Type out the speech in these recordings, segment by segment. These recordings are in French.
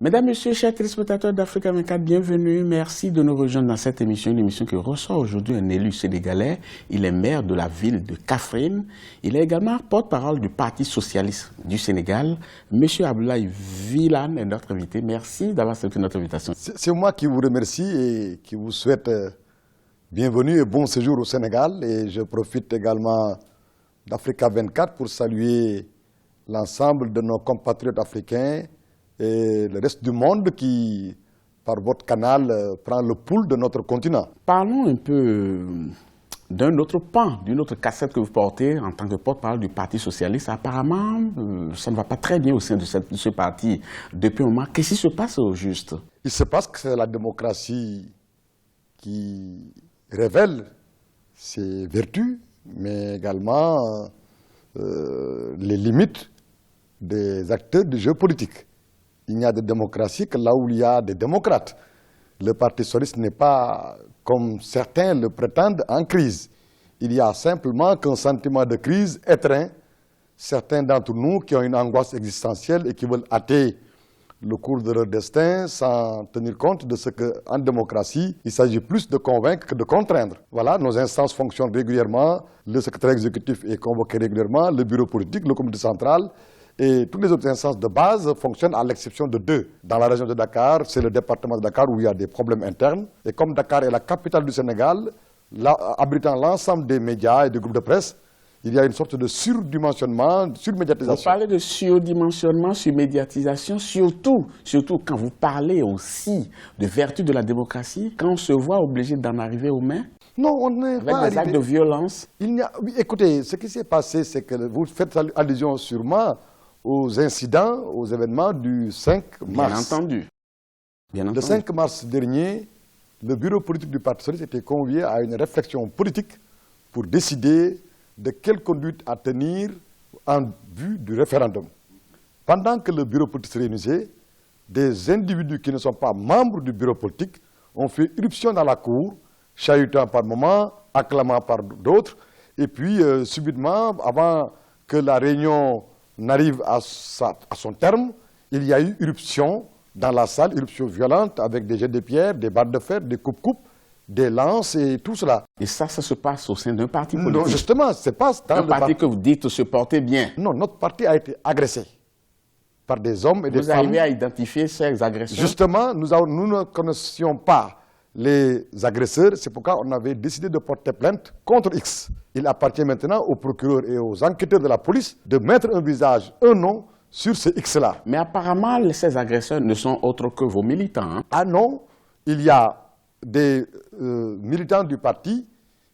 Mesdames, Messieurs, chers téléspectateurs d'Africa 24, bienvenue. Merci de nous rejoindre dans cette émission, une émission qui reçoit aujourd'hui un élu sénégalais. Il est maire de la ville de Kaffrine. Il est également porte-parole du Parti socialiste du Sénégal. Monsieur Abdoulaye Wilane est notre invité. Merci d'avoir accepté notre invitation. C'est moi qui vous remercie et qui vous souhaite bienvenue et bon séjour au Sénégal. Et je profite également d'Africa 24 pour saluer l'ensemble de nos compatriotes africains et le reste du monde qui, par votre canal, prend le pouls de notre continent. Parlons un peu d'un autre pan, d'une autre cassette que vous portez en tant que porte-parole du Parti socialiste. Apparemment, ça ne va pas très bien au sein de ce parti depuis un moment. Qu'est-ce qui se passe au juste? Il se passe que c'est la démocratie qui révèle ses vertus, mais également les limites des acteurs du jeu politique. Il n'y a de démocratie que là où il y a des démocrates. Le Parti socialiste n'est pas, comme certains le prétendent, en crise. Il y a simplement qu'un sentiment de crise étreint certains d'entre nous qui ont une angoisse existentielle et qui veulent hâter le cours de leur destin sans tenir compte de ce qu'en démocratie, il s'agit plus de convaincre que de contraindre. Voilà, nos instances fonctionnent régulièrement, le secrétaire exécutif est convoqué régulièrement, le bureau politique, le comité central, et toutes les autres instances de base fonctionnent à l'exception de deux. Dans la région de Dakar, c'est le département de Dakar où il y a des problèmes internes. Et comme Dakar est la capitale du Sénégal, abritant l'ensemble des médias et des groupes de presse, il y a une sorte de surdimensionnement, surmédiatisation. Vous parlez de surdimensionnement, surmédiatisation, surtout quand vous parlez aussi de vertu de la démocratie, quand on se voit obligé d'en arriver aux mains. Non, on n'est pas avec des actes de violence. Écoutez, ce qui s'est passé, c'est que vous faites allusion sûrement aux incidents, aux événements du 5 mars. Bien entendu. Le 5 mars dernier, le bureau politique du Parti socialiste était convié à une réflexion politique pour décider de quelle conduite à tenir en vue du référendum. Pendant que le bureau politique se réunissait, des individus qui ne sont pas membres du bureau politique ont fait irruption dans la cour, chahutant par moments, acclamant par d'autres, et puis subitement, avant que la réunion n'arrive à son terme, il y a eu irruption dans la salle, irruption violente avec des jets de pierre, des barres de fer, des coupes-coupes, des lances et tout cela. Et ça se passe au sein d'un parti politique? Non, justement, c'est pas dans un parti que vous dites se porter bien. Non, notre parti a été agressé par des hommes et des femmes. Vous arrivez à identifier ces agresseurs? Justement, nous ne connaissions pas les agresseurs, c'est pourquoi on avait décidé de porter plainte contre X. Il appartient maintenant aux procureurs et aux enquêteurs de la police de mettre un visage, un nom sur ces X-là. Mais apparemment, ces agresseurs ne sont autres que vos militants. Hein? Ah non, il y a des militants du parti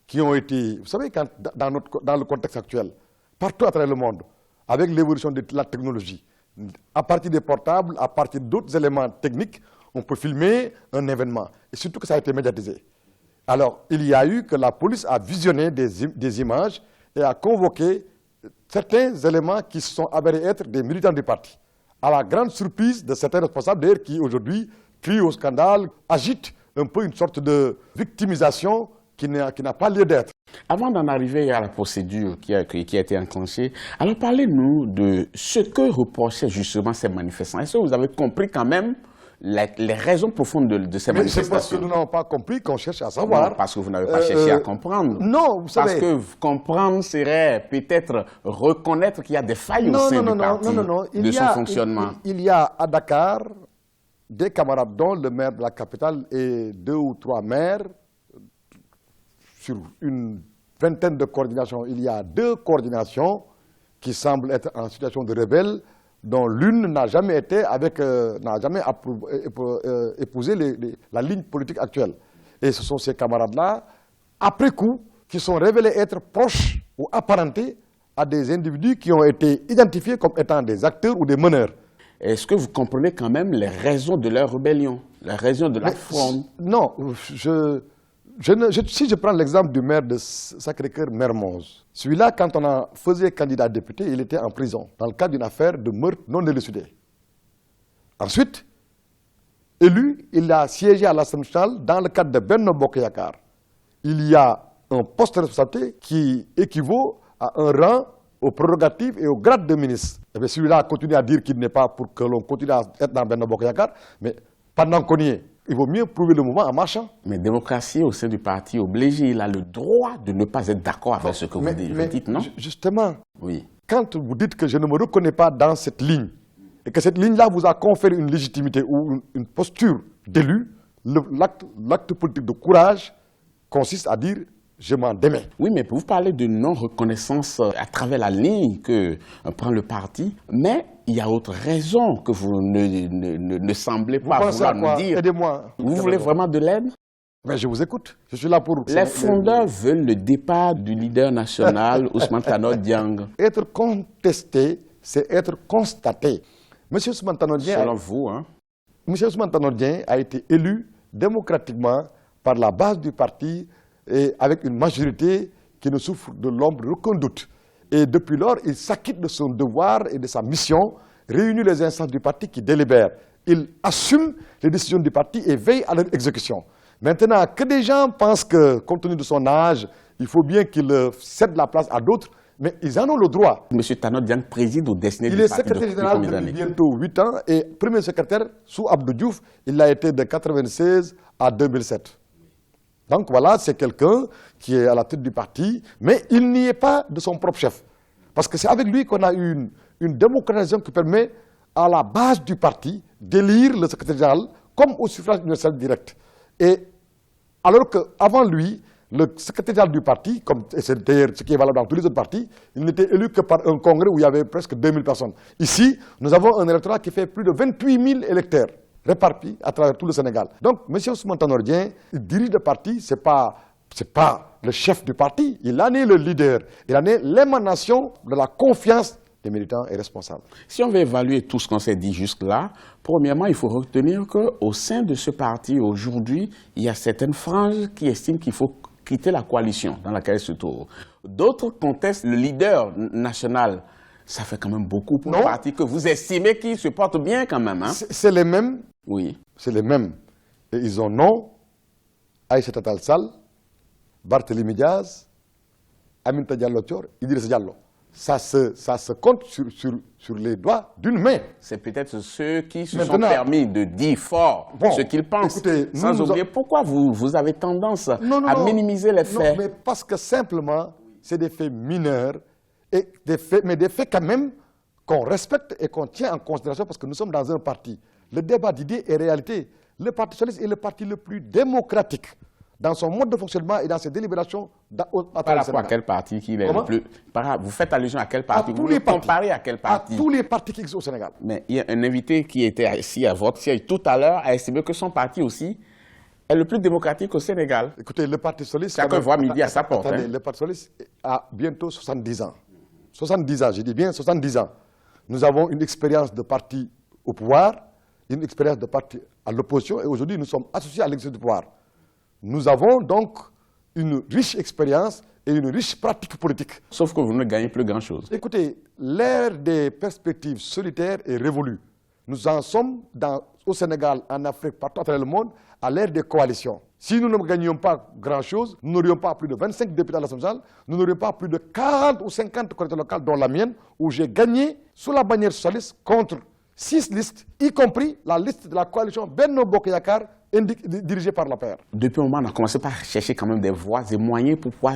qui ont été, vous savez, dans le contexte actuel, partout à travers le monde, avec l'évolution de la technologie, à partir des portables, à partir d'autres éléments techniques, on peut filmer un événement. Et surtout que ça a été médiatisé. Alors, il y a eu que la police a visionné des images et a convoqué certains éléments qui se sont avérés être des militants du parti. À la grande surprise de certains responsables, d'ailleurs, qui aujourd'hui crient au scandale, agitent un peu une sorte de victimisation qui n'a pas lieu d'être. Avant d'en arriver à la procédure qui a été enclenchée, alors parlez-nous de ce que reprochaient justement ces manifestants. Est-ce que vous avez compris quand même les raisons profondes de ces manifestations? C'est parce que nous n'avons pas compris qu'on cherche à savoir. Non, parce que vous n'avez pas cherché à comprendre. Non, vous savez. Parce que comprendre serait peut-être reconnaître qu'il y a des failles au sein du parti, de son fonctionnement. Il y a à Dakar des camarades, dont le maire de la capitale et 2 ou 3 maires, sur une vingtaine de coordinations. Il y a 2 coordinations qui semblent être en situation de rebelle, dont l'une n'a jamais épousé la ligne politique actuelle. Et ce sont ces camarades-là, après coup, qui sont révélés être proches ou apparentés à des individus qui ont été identifiés comme étant des acteurs ou des meneurs. Est-ce que vous comprenez quand même les raisons de leur rébellion, les raisons de la forme? Non, si je prends l'exemple du maire de Sacré-Cœur-Mermoz, celui-là, quand on a faisait candidat député, il était en prison, dans le cadre d'une affaire de meurtre non élucidé. Ensuite, élu, il a siégé à l'Assemblée nationale dans le cadre de Benno Bokk Yakaar. Il y a un poste de responsabilité qui équivaut à un rang aux prérogatives et au grade de ministre. Eh bien, celui-là continue à dire qu'il n'est pas pour que l'on continue à être dans Benno Bokk Yakaar, mais pendant qu'on y est, il vaut mieux prouver le mouvement en marchant. Mais démocratie au sein du parti oblige, il a le droit de ne pas être d'accord avec ce que vous dites, non? Justement, oui. Quand vous dites que je ne me reconnais pas dans cette ligne, et que cette ligne-là vous a conféré une légitimité ou une posture d'élu, l'acte politique de courage consiste à dire je m'en démets. Oui, mais vous parlez de non-reconnaissance à travers la ligne que prend le parti, mais il y a autre raison que vous ne semblez pas vouloir nous dire. Aidez-moi. Vous voulez vraiment de l'aide? Mais je vous écoute. Je suis là pour... Les fondeurs veulent le départ du leader national, Ousmane Tanor Dieng. Être contesté, c'est être constaté. Monsieur Ousmane Tanor Dieng... Selon vous, hein? Monsieur Ousmane Tanor Dieng a été élu démocratiquement par la base du parti et avec une majorité qui ne souffre de l'ombre d'aucun doute. Et depuis lors, il s'acquitte de son devoir et de sa mission, réunit les instances du parti qui délibèrent. Il assume les décisions du parti et veille à leur exécution. Maintenant, que des gens pensent que, compte tenu de son âge, il faut bien qu'il cède la place à d'autres, mais ils en ont le droit. Monsieur Tanor Dieng préside au destiné du parti. Il est secrétaire général depuis bientôt 8 ans et premier secrétaire sous Abdou Diouf, il l'a été de 1996 à 2007. Donc voilà, c'est quelqu'un qui est à la tête du parti, mais il n'y est pas de son propre chef. Parce que c'est avec lui qu'on a eu une démocratisation qui permet à la base du parti d'élire le secrétaire général comme au suffrage universel direct. Et alors qu'avant lui, le secrétaire général du parti, comme c'est d'ailleurs ce qui est valable dans tous les autres partis, il n'était élu que par un congrès où il y avait presque 2000 personnes. Ici, nous avons un électorat qui fait plus de 28 000 électeurs répartis à travers tout le Sénégal. Donc, M. Ousmane Tanor Dieng, il dirige le parti, c'est pas le chef du parti, il en est le leader, il en est l'émanation de la confiance des militants et responsables. Si on veut évaluer tout ce qu'on s'est dit jusque-là, premièrement, il faut retenir qu'au sein de ce parti, aujourd'hui, il y a certaines franges qui estiment qu'il faut quitter la coalition dans laquelle il se trouve. D'autres contestent le leader national. Ça fait quand même beaucoup pour le parti que vous estimez qu'il se porte bien quand même. Hein? C'est les mêmes. Oui. C'est les mêmes. Et ils ont nom Aïssata Tall Sall, Barthélémy Diaz, Aminata Diallo Thior, Idrissa Diallo. Ça se compte sur les doigts d'une main. C'est peut-être ceux qui se sont permis de dire fort ce qu'ils pensent. Écoutez, sans oublier pourquoi vous avez tendance à minimiser les faits. Non, mais parce que simplement, c'est des faits mineurs, mais des faits quand même qu'on respecte et qu'on tient en considération parce que nous sommes dans un parti. Le débat d'idées est réalité. Le Parti socialiste est le parti le plus démocratique dans son mode de fonctionnement et dans ses délibérations. Par rapport à quel parti qu'il est le plus... Vous faites allusion à quel parti? Vous comparez à quel parti? À tous les partis qui existent au Sénégal. Mais il y a un invité qui était ici à votre siège tout à l'heure a estimé que son parti aussi est le plus démocratique au Sénégal. Écoutez, le Parti socialiste... Chacun voit midi à sa porte. Attendez, le Parti socialiste a bientôt 70 ans. 70 ans, je dis bien 70 ans. Nous avons une expérience de parti au pouvoir, une expérience de parti à l'opposition, et aujourd'hui nous sommes associés à l'exercice du pouvoir. Nous avons donc une riche expérience et une riche pratique politique. Sauf que vous ne gagnez plus grand-chose. Écoutez, l'ère des perspectives solitaires est révolue. Nous en sommes au Sénégal, en Afrique, partout à travers le monde, à l'ère des coalitions. Si nous ne gagnions pas grand-chose, nous n'aurions pas plus de 25 députés à l'Assemblée nationale, nous n'aurions pas plus de 40 ou 50 collectivités locales, dont la mienne, où j'ai gagné sous la bannière socialiste contre 6 listes, y compris la liste de la coalition Benno Bokk Yakaar, dirigée par la paire. Depuis un moment, on a commencé par chercher quand même des voies et moyens pour pouvoir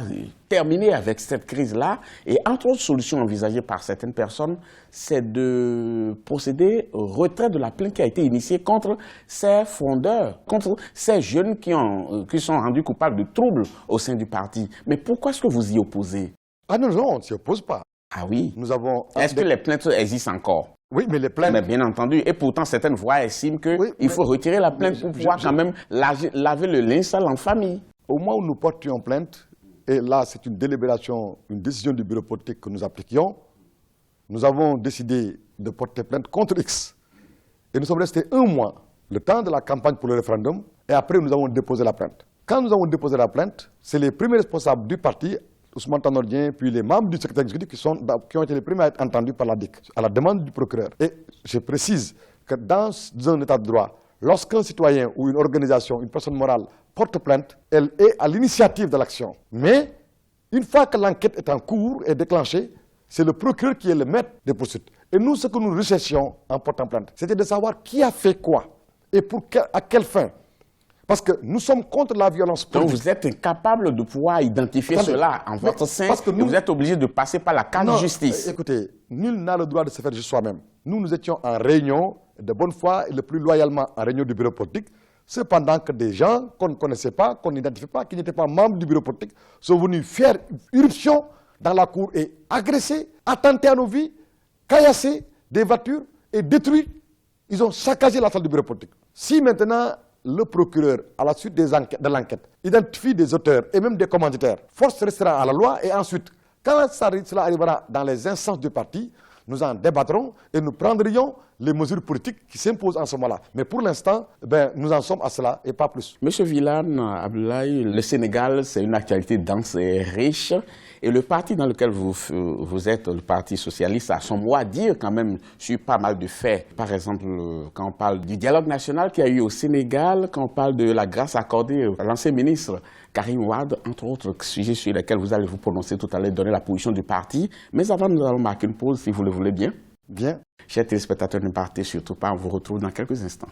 terminer avec cette crise-là. Et entre autres solutions envisagées par certaines personnes, c'est de procéder au retrait de la plainte qui a été initiée contre ces fondeurs, contre ces jeunes qui sont rendus coupables de troubles au sein du parti. Mais pourquoi est-ce que vous y opposez? Ah non, on ne s'y oppose pas. Ah oui? Nous avons... Est-ce que les plaintes existent encore? Oui, mais les plaintes... Mais bien entendu, et pourtant certaines voix estiment qu'il faut retirer la plainte pour pouvoir quand même laver le linge sale en famille. Au moment où nous portions plainte, et là c'est une délibération, une décision du bureau politique que nous appliquions, nous avons décidé de porter plainte contre X. Et nous sommes restés 1 mois, le temps de la campagne pour le référendum, et après nous avons déposé la plainte. Quand nous avons déposé la plainte, c'est les premiers responsables du parti, Ousmane Tanor Dieng, puis les membres du secrétaire exécutif qui ont été les premiers à être entendus par la DIC, à la demande du procureur. Et je précise que dans un état de droit, lorsqu'un citoyen ou une organisation, une personne morale porte plainte, elle est à l'initiative de l'action. Mais une fois que l'enquête est en cours et déclenchée, C'est le procureur qui est le maître des poursuites. Et nous, ce que nous recherchions en portant plainte, c'était de savoir qui a fait quoi et à quelle fin. Parce que nous sommes contre la violence politique. Donc vous êtes incapable de pouvoir identifier cela en votre sein, parce que vous êtes obligé de passer par la case justice. Écoutez, nul n'a le droit de se faire justice soi-même. Nous étions en réunion de bonne foi et le plus loyalement en réunion du bureau politique. Cependant que des gens qu'on ne connaissait pas, qu'on n'identifiait pas, qui n'étaient pas membres du bureau politique, sont venus faire irruption dans la cour et agresser, attenter à nos vies, caillasser des voitures et détruire. Ils ont saccagé la salle du bureau politique. Si maintenant le procureur, à la suite de l'enquête, identifie des auteurs et même des commanditaires, force restera à la loi et ensuite, quand cela arrivera dans les instances du parti, nous en débattrons et nous prendrions les mesures politiques qui s'imposent en ce moment-là. Mais pour l'instant, nous en sommes à cela et pas plus. Monsieur Wilane Abdoulaye, le Sénégal, c'est une actualité dense et riche. Et le parti dans lequel vous êtes, le Parti socialiste, a son mot à dire quand même sur pas mal de faits. Par exemple, quand on parle du dialogue national qu'il y a eu au Sénégal, quand on parle de la grâce accordée à l'ancien ministre Karim Wade, entre autres sujets sur lesquels vous allez vous prononcer tout à l'heure, donner la position du parti. Mais avant, nous allons marquer une pause, si vous le voulez bien. Bien. Chers téléspectateurs, ne partez surtout pas, on vous retrouve dans quelques instants.